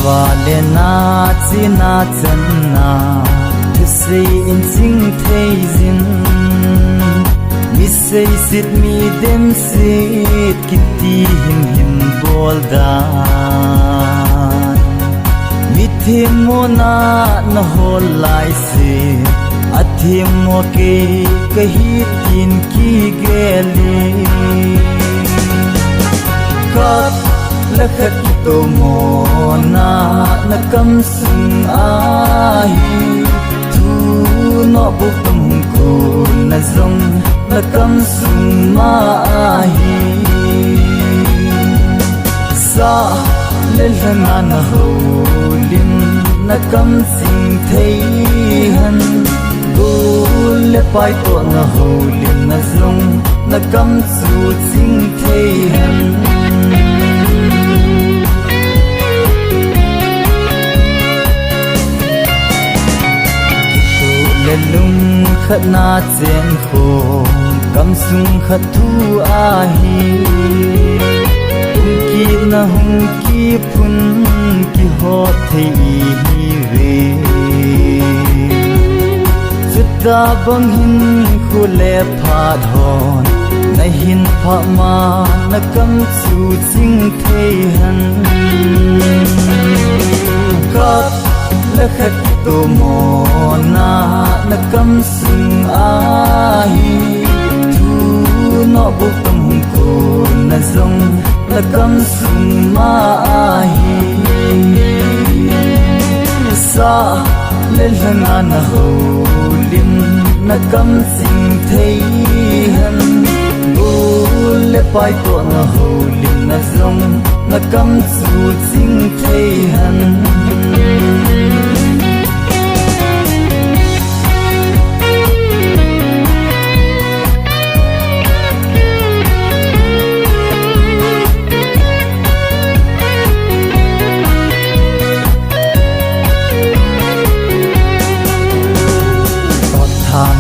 và lên na chỉ na chân na thứ say in sing thấy zin mi say sit mi dem sit kitty him bol da mi thêm mo na hol lai se athim mo ke kahi tin ki geli kat lakhat to mo na kam sung ahi tu no bu tum ko na zong na kam sung ma ahi sa le lana na ho lim na kam sing thei han go le pai to na ho lim na zong na kam su sing thei han lung khát na chen khô cầm sung khát thu ahi ki na hung ki phun ki ho thei hi ve chutta bang hin khule pha dhon na hin pha ma na kam chu sing thei han kat la khat to mo na kam sung ahi tu no bu tam ko na zong na kam sung ma ahi sa le lana na ho lim na kam sing thei han go le pai to na ho lim na zong na kam su sing thei han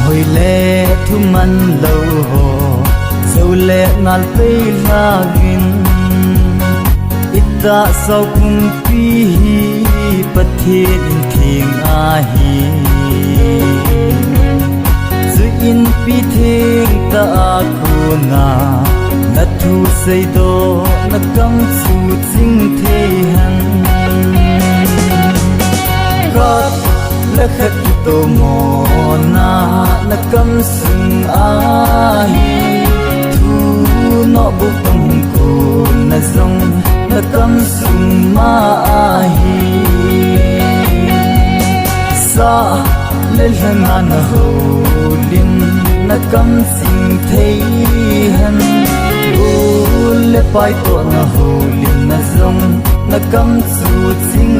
hồi lệ thu man lâu hồ dâu lệ nal pe la gin ita sau cùng pi pathin thing ahi zu in pi thing ta ko na na thu sei do na kam su sing thei han kat la khat to mo na kam sung ahi tu no bu tam ko na zong na kam sung ma ahi sa le lana na ho lim na kam sing thei han go le pai to na ho lim na zong na kam su sing